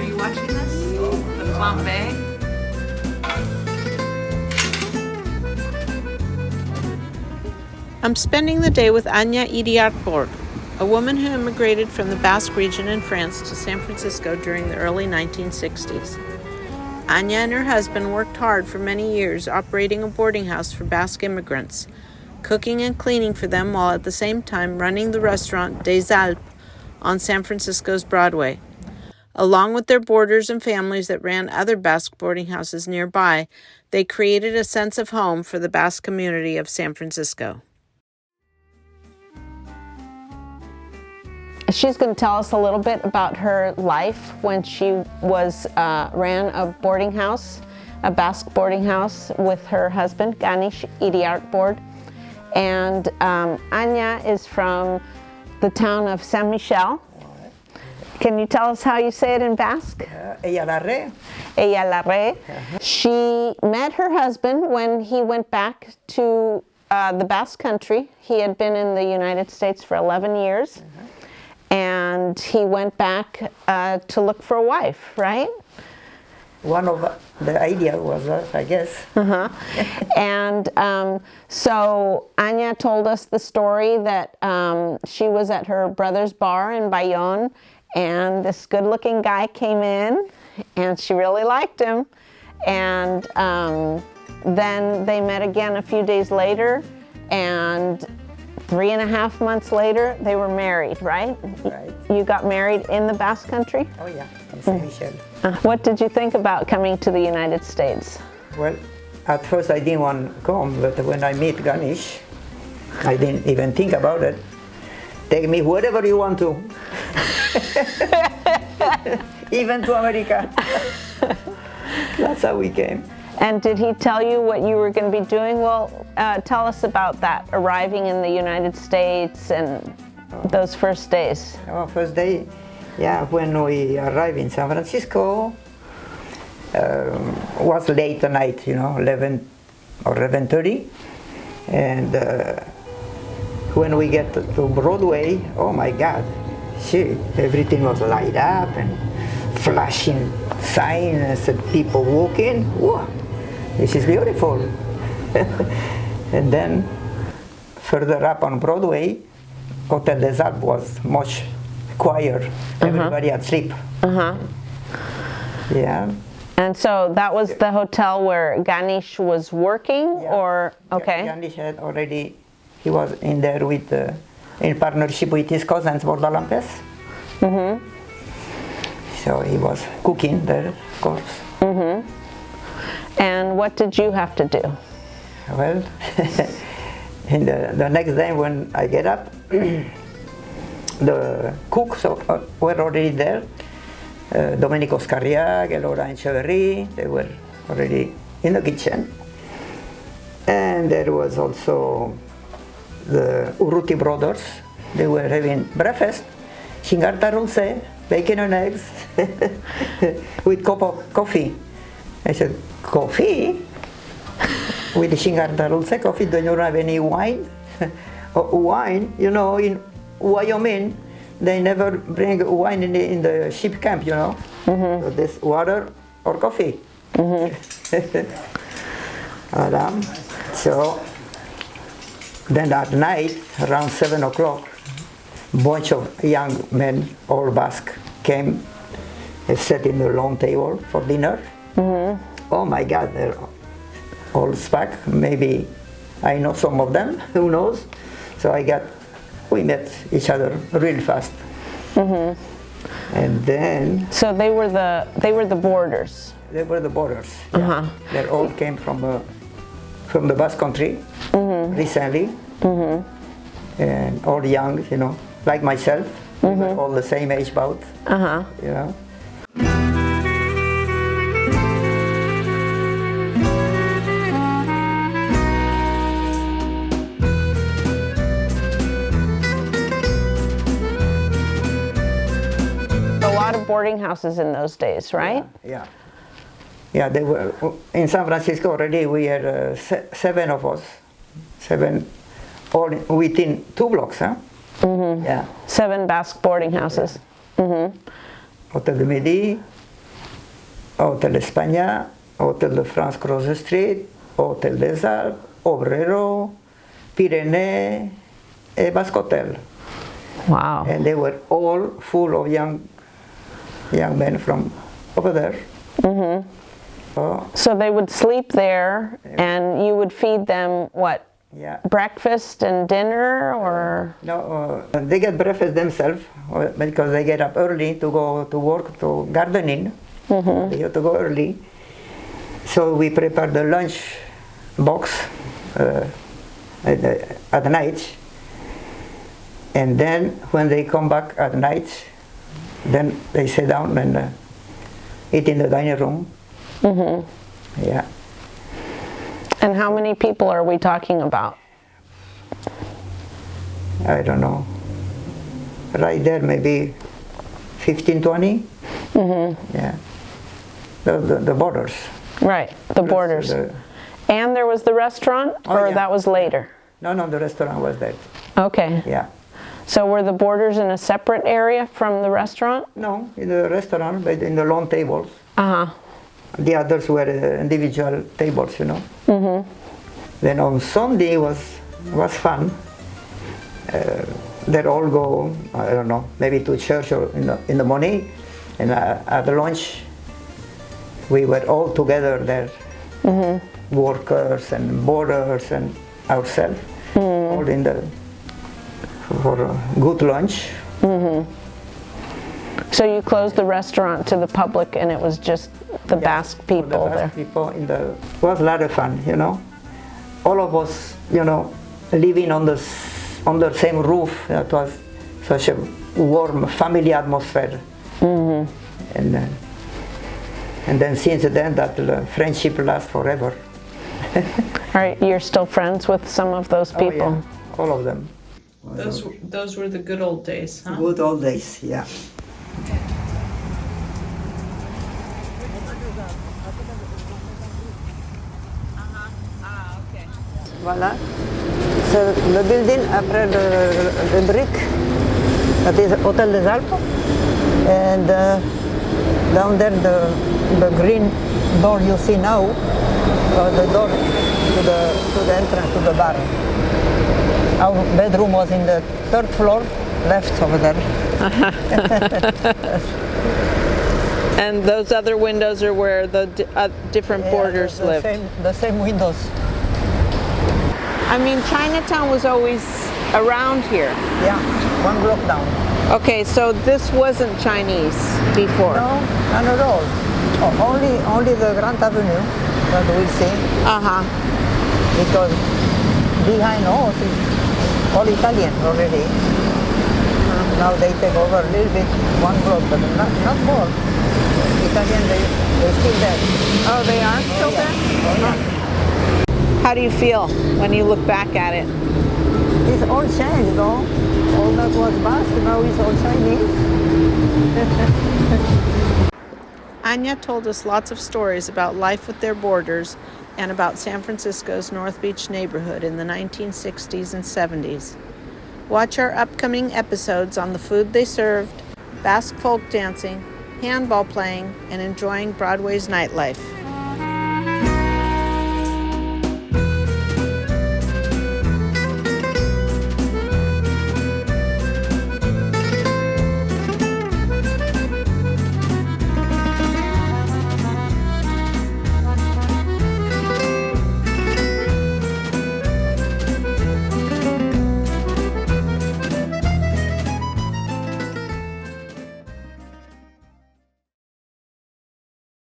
you watching this? The flambe? I'm spending the day with Anya Iriart-Bord, a woman who immigrated from the Basque region in France to San Francisco during the early 1960s. Anya and her husband worked hard for many years operating a boarding house for Basque immigrants, cooking and cleaning for them while at the same time running the restaurant Des Alpes on San Francisco's Broadway. Along with their boarders and families that ran other Basque boarding houses nearby, they created a sense of home for the Basque community of San Francisco. She's going to tell us a little bit about her life when she ran a boarding house, a Basque boarding house with her husband, Ganesh Iriart-Bord. And Anya is from the town of Saint Michel. Can you tell us how you say it in Basque? Ella la re. Ella la re. She met her husband when he went back to the Basque country. He had been in the United States for 11 years. And he went back to look for a wife, right? One of the idea was us, I guess. And so Anya told us the story that she was at her brother's bar in Bayonne, and this good-looking guy came in, and she really liked him. And then they met again a few days later, and 3.5 months later, they were married, right? Right. You got married in the Basque country? Oh yeah, in Saint Michel. What did you think about coming to the United States? Well, at first I didn't want to come, but when I met Ganesh, I didn't even think about it. Take me wherever you want to. Even to America. That's how we came. And did he tell you what you were going to be doing? Well, tell us about that, arriving in the United States and those first days. Oh, first day, yeah, when we arrived in San Francisco, was late at night, 11 or 11:30. And when we get to Broadway, oh my God, everything was light up and flashing signs and people walking. Whoa, this is beautiful. And then further up on Broadway, Hotel des Alpes was much quieter. Everybody asleep. Yeah. And so that was the hotel where Ganesh was working, Yeah. or okay? Ganesh had already, he was in there with, in partnership with his cousins, Alpes. So he was cooking there, of course. And what did you have to do? Well, in the next day when I get up, the cooks were already there. Domenico Scarriag and Laura Echeverry, they were already in the kitchen. And there was also the Urruti brothers. They were having breakfast, shingarta rulse, bacon and eggs, with cup of coffee. I said, coffee? With the shingarta rulse coffee, do you have any wine? Wine, in Wyoming, they never bring wine in the sheep camp, So this water or coffee. So then at night, around 7 o'clock, bunch of young men, all Basque, came and sat in the long table for dinner. Oh my God, they're all Basque. Maybe I know some of them, who knows? So we met each other real fast. And then So they were the boarders. they were the boarders. Yeah. They all came from the Basque country recently, and all young, like myself. We were all the same age about. A lot of boarding houses in those days, right? Yeah, they were in San Francisco already. We had 7 of us, 7, all within 2 blocks, huh? Yeah. 7 Basque boarding houses. Hotel de Midi, Hotel España, Hotel de France Cross Street, Hotel des Alpes, Obrero, Pyrénées, and Basque Hotel. Wow. And they were all full of young men from over there. So they would sleep there, and you would feed them what? Yeah. Breakfast and dinner, or? No, they get breakfast themselves because they get up early to go to work, to gardening. They have to go early. So we prepare the lunch box at night. And then when they come back at night, then they sit down and eat in the dining room. Yeah. And how many people are we talking about? I don't know. Right there, maybe 15, 20. Yeah. The borders. Right, the borders. And there was the restaurant, or that was later? No, the restaurant was there. Okay. Yeah. So were the borders in a separate area from the restaurant? No, in the restaurant, but in the long tables. Uh-huh. The others were individual tables, you know. Then on Sunday was fun. They'd all go, I don't know, maybe to church or in the morning, and at the lunch we were all together there, workers and boarders and ourselves, all in for a good lunch. So you closed the restaurant to the public, and it was just the Basque people the there. Basque people it was a lot of fun, you know. All of us, you know, living on the same roof. It was such a warm family atmosphere. And then since then, that friendship lasts forever. All right, you're still friends with some of those people? Oh, yeah. All of them. Those were the good old days, huh? Good old days, yeah. Voilà. So the building après the brick, that is Hotel des Alpes, and down there the green door you see now, the door to the entrance to the bar. Our bedroom was in the third floor, left over there. And those other windows are where the different boarders lived. The same windows. I mean, Chinatown was always around here. Yeah, one block down. Okay, so this wasn't Chinese before. No, not at all. Only the Grand Avenue that we see. Because behind us is all Italian already. Now they take over a little bit, one block, but not more. Italian, they're still there. Oh, they are still there? Oh, yeah. How do you feel when you look back at it? It's all changed, though. All that was Basque, now it's all Chinese. Anya told us lots of stories about life with their boarders and about San Francisco's North Beach neighborhood in the 1960s and 70s. Watch our upcoming episodes on the food they served, Basque folk dancing, handball playing, and enjoying Broadway's nightlife.